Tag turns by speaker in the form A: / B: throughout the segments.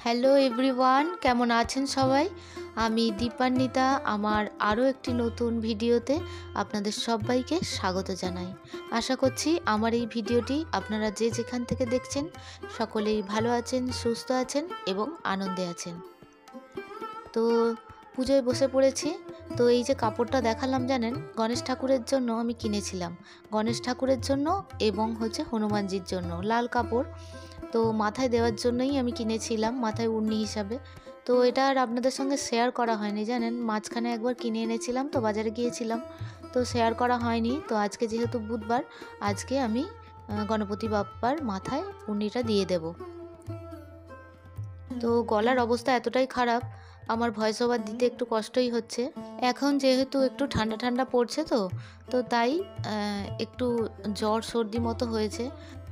A: Hello everyone, কেমন আছেন সবাই? আমি দীপান্বিতা। আমার আরও একটি নতুন ভিডিওতে আপনাদের সবাইকে স্বাগত জানাই। আশা করছি আমার এই ভিডিওটি আপনারা যে যেখান থেকে দেখছেন সকলেই ভালো আছেন, সুস্থ আছেন এবং আনন্দে আছেন। তো পুজোয় বসে পড়েছি। তো এই যে কাপড়টা দেখালাম জানেন, গণেশ ঠাকুরের জন্য আমি কিনেছিলাম। গণেশ ঠাকুরের জন্য এবং হনুমানজির জন্য লাল কাপড়। তো মাথায় দেওয়ার জন্যই আমি কিনেছিলাম, মাথায় উড়নি হিসাবে। তো এটা আর আপনাদের সঙ্গে শেয়ার করা হয়নি জানেন, মাঝখানে একবার কিনে এনেছিলাম, তো বাজারে গিয়েছিলাম, তো শেয়ার করা হয়নি। তো আজকে যেহেতু বুধবার, আজকে আমি গণপতি বাপ্পার মাথায় উড়নিটা দিয়ে দেব। তো গলার অবস্থা এতটাই খারাপ, আমার ভয়েস ওভার দিতে একটু কষ্টই হচ্ছে। এখন যেহেতু একটু ঠান্ডা ঠান্ডা পড়ছে, তো তাই একটু জ্বর সর্দি মতো হয়েছে।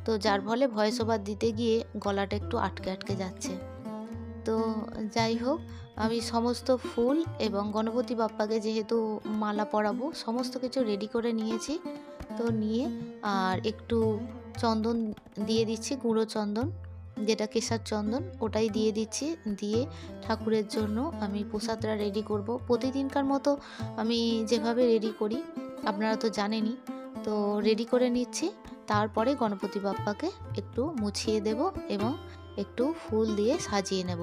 A: তো যার ফলে ভয়েস ওভার দিতে গিয়ে গলাটা একটু আটকে আটকে যাচ্ছে। তো যাই হোক, আমি সমস্ত ফুল এবং গণপতি বাপ্পাকে যেহেতু মালা পরাবো, সমস্ত কিছু রেডি করে নিয়েছি। তো নিয়ে আর একটু চন্দন দিয়ে দিচ্ছি, গুঁড়ো চন্দন, যেটা কেশার চন্দন, ওটাই দিয়ে দিচ্ছি। দিয়ে ঠাকুরের জন্য আমি প্রসাদটা রেডি করব। প্রতিদিনকার মতো আমি যেভাবে রেডি করি আপনারা তো জানেনই। তো রেডি করে নিচ্ছি, তারপরে গণপতি বাপ্পাকে একটু মুছিয়ে দেব এবং একটু ফুল দিয়ে সাজিয়ে নেব।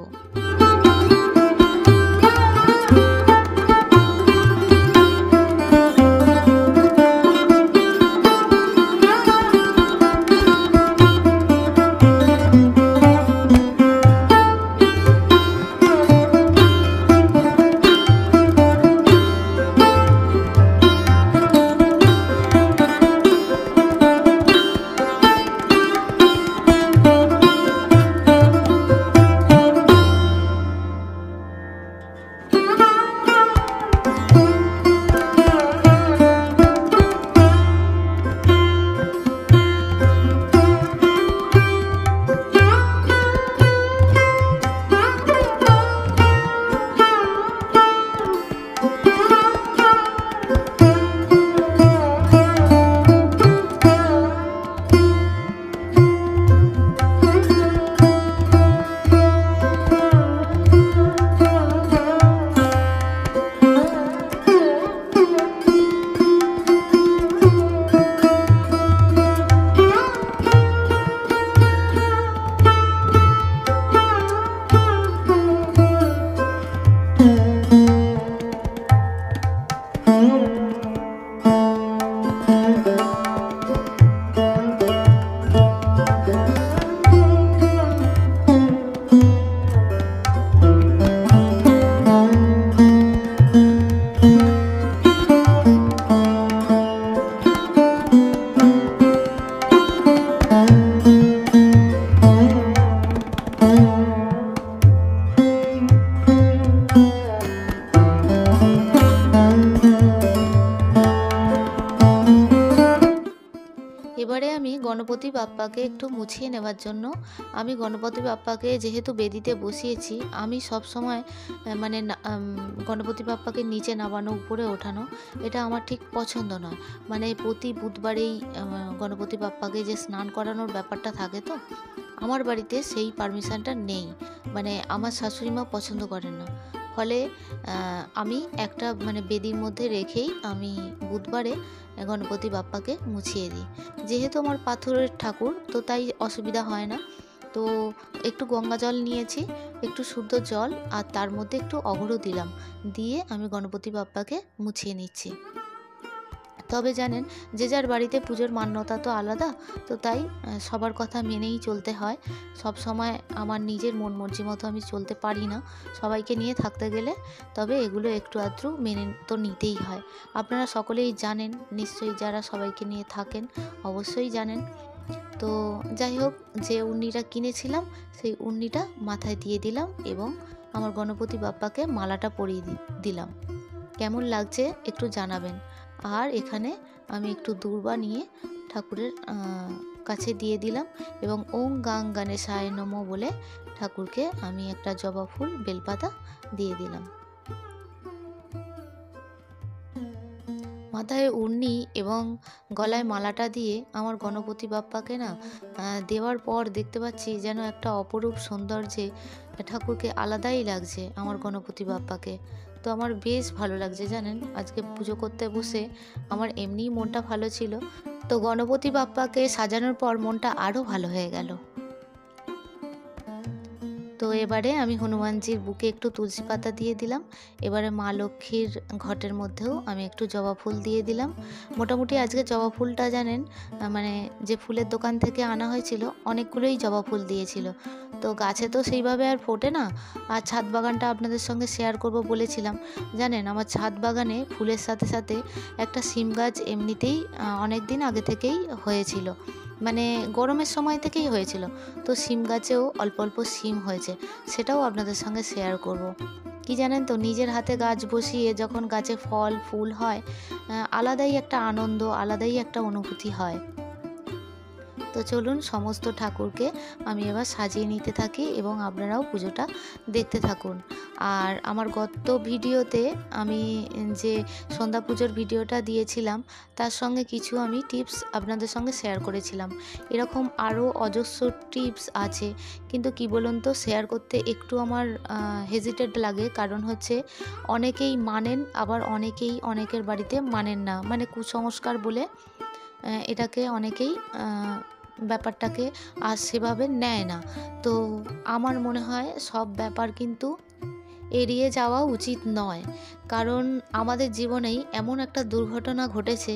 A: এবারে আমি গণপতি বাপ্পাকে একটু মুছিয়ে নেওয়ার জন্য, আমি গণপতি বাপ্পাকে যেহেতু বেদিতে বসিয়েছি, আমি সব সময় গণপতি বাপ্পাকে নিচে নামানো উপরে ওঠানো এটা আমার ঠিক পছন্দ নয়। মানে প্রতি বুধবারেই গণপতি বাপ্পাকে যে স্নান করানোর ব্যাপারটা থাকে, তো আমার বাড়িতে সেই পারমিশনটা নেই। মানে আমার শাশুড়ি মা পছন্দ করেন না। ফলে আমি একটা বেদির মধ্যে রেখেই আমি বুধবারে গণপতি বাপ্পাকে মুছিয়ে দিই। যেহেতু আমার পাথরের ঠাকুর, তো তাই অসুবিধা হয় না। তো একটু গঙ্গা জল নিয়েছি, একটু শুদ্ধ জল, আর তার মধ্যে একটু অগরু দিলাম, দিয়ে আমি গণপতি বাপ্পাকে মুছিয়ে নিচ্ছি। তবে জানেন, যে যার বাড়িতে পুজোর মান্যতা তো আলাদা, তো তাই সবার কথা মেনেই চলতে হয়। সব সময় আমার নিজের মন মর্জি মতো আমি চলতে পারি না, সবাইকে নিয়ে থাকতে গেলে। তবে এগুলো একটু আধটু মেনে তো নিতেই হয়। আপনারা সকলেই জানেন নিশ্চয়ই, যারা সবাইকে নিয়ে থাকেন অবশ্যই জানেন। তো যাই হোক, যে উড়নিটা কিনেছিলাম সেই উড়নিটা মাথায় দিয়ে দিলাম এবং আমার গণপতি বাপ্পাকে মালাটা পরিয়ে দিলাম। কেমন লাগছে একটু জানাবেন। আর এখানে আমি একটু দূর্বা নিয়ে ঠাকুরের কাছে দিয়ে দিলাম এবং ওং গাং গণেশায় নমঃ বলে ঠাকুরকে আমি একটা জবা ফুল বেলপাতা দিয়ে দিলাম। মাথায় উড়নি এবং গলায় মালাটা দিয়ে আমার গণপতি বাপ্পাকে না দেওয়ার পর দেখতে পাচ্ছি যেন একটা অপরূপ সৌন্দর্যে ঠাকুরকে আলাদাই লাগছে আমার গণপতি বাপ্পাকে। তো আমার বেশ ভালো লাগছে জানেন, আজকে পুজো করতে বসে আমার এমনিই মনটা ভালো ছিল, তো গণপতি বাপ্পাকে সাজানোর পর মনটা আরও ভালো হয়ে গেল। তো এবারে আমি হনুমানজির বুকে একটু তুলসী পাতা দিয়ে দিলাম। এবারে মা লক্ষ্মীর ঘটের মধ্যেও আমি একটু জবা ফুল দিয়ে দিলাম। মোটামুটি আজকে জবা ফুলটা জানেন, মানে যে ফুলের দোকান থেকে আনা হয়েছিল অনেকগুলোই জবা ফুল দিয়েছিল। তো গাছে তো সেইভাবে আর ফোটে না। আর ছাদ বাগানটা আপনাদের সঙ্গে শেয়ার করব বলেছিলাম। জানেন, আমার ছাদ বাগানে ফুলের সাথে সাথে একটা সিম গাছ এমনিতেই অনেক দিন আগে থেকেই হয়েছিল, মানে গরমের সময় থেকেই হয়েছিল। তো সিম গাছেও অল্প অল্প সিম হয়েছে, সেটাও আপনাদের সঙ্গে শেয়ার করব। কি জানেন তো, নিজের হাতে গাছ বসিয়ে যখন গাছে ফল ফুল হয়, আলাদাই একটা আনন্দ, আলাদাই একটা অনুভূতি হয়। তো চলুন সমস্ত ঠাকুরকে আমি এবার সাজিয়ে নিতে থাকি এবং আপনারাও পুজোটা দেখতে থাকুন। আর আমার গত ভিডিওতে আমি যে সন্ধ্যা পুজোর ভিডিওটা দিয়েছিলাম তার সঙ্গে কিছু আমি টিপস আপনাদের সঙ্গে শেয়ার করেছিলাম। এরকম আরও অজস্র টিপস আছে, কিন্তু কি বলুন তো, শেয়ার করতে একটু আমার হেজিটেট লাগে। কারণ হচ্ছে অনেকেই মানেন, আবার অনেকেই অনেকের বাড়িতে মানেন না, মানে কুসংস্কার বলে এটাকে অনেকেই ব্যাপারটাকে আর সেভাবে নেয় না। তো আমার মনে হয় সব ব্যাপার কিন্তু এড়িয়ে যাওয়া উচিত নয়, কারণ আমাদের জীবনেই এমন একটা দুর্ঘটনা ঘটেছে।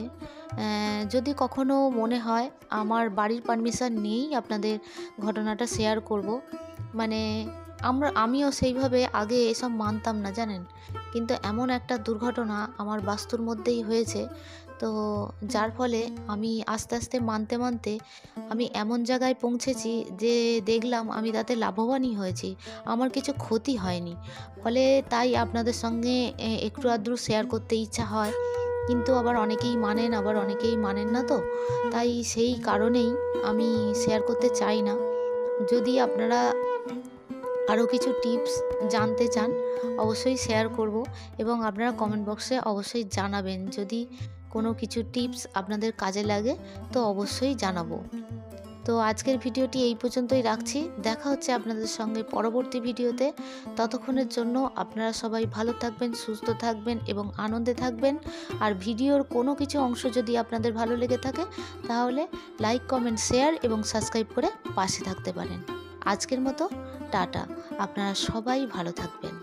A: যদি কখনো মনে হয় আমার বাড়ির পারমিশন নিয়েই আপনাদের ঘটনাটা শেয়ার করব। মানে আমিও সেইভাবে আগে এসব মানতাম না জানেন, কিন্তু এমন একটা দুর্ঘটনা আমার বাস্তুর মধ্যেই হয়েছে, তো যার ফলে আমি আস্তে আস্তে মানতে মানতে আমি এমন জায়গায় পৌঁছেছি যে দেখলাম আমি তাতে লাভবানই হয়েছি, আমার কিছু ক্ষতি হয়নি। ফলে তাই আপনাদের সঙ্গে একটু আধটু শেয়ার করতে ইচ্ছা হয়, কিন্তু আবার অনেকেই মানেন, আবার অনেকেই মানেন না। তো তাই সেই কারণেই আমি শেয়ার করতে চাই না। যদি আপনারা আরও কিছু টিপস জানতে চান অবশ্যই শেয়ার করব, এবং আপনারা কমেন্ট বক্সে অবশ্যই জানাবেন। যদি কোনো কিছু টিপস আপনাদের কাজে লাগে তো অবশ্যই জানাবো। তো আজকের ভিডিওটি এই পর্যন্তই রাখছি, দেখা হচ্ছে আপনাদের সঙ্গে পরবর্তী ভিডিওতে। ততক্ষণের জন্য আপনারা সবাই ভালো থাকবেন, সুস্থ থাকবেন এবং আনন্দে থাকবেন। আর ভিডিওর কোনো কিছু অংশ যদি আপনাদের ভালো লেগে থাকে তাহলে লাইক, কমেন্ট, শেয়ার এবং সাবস্ক্রাইব করে পাশে থাকতে পারেন। আজকের মতো টাটা, আপনারা সবাই ভালো থাকবেন।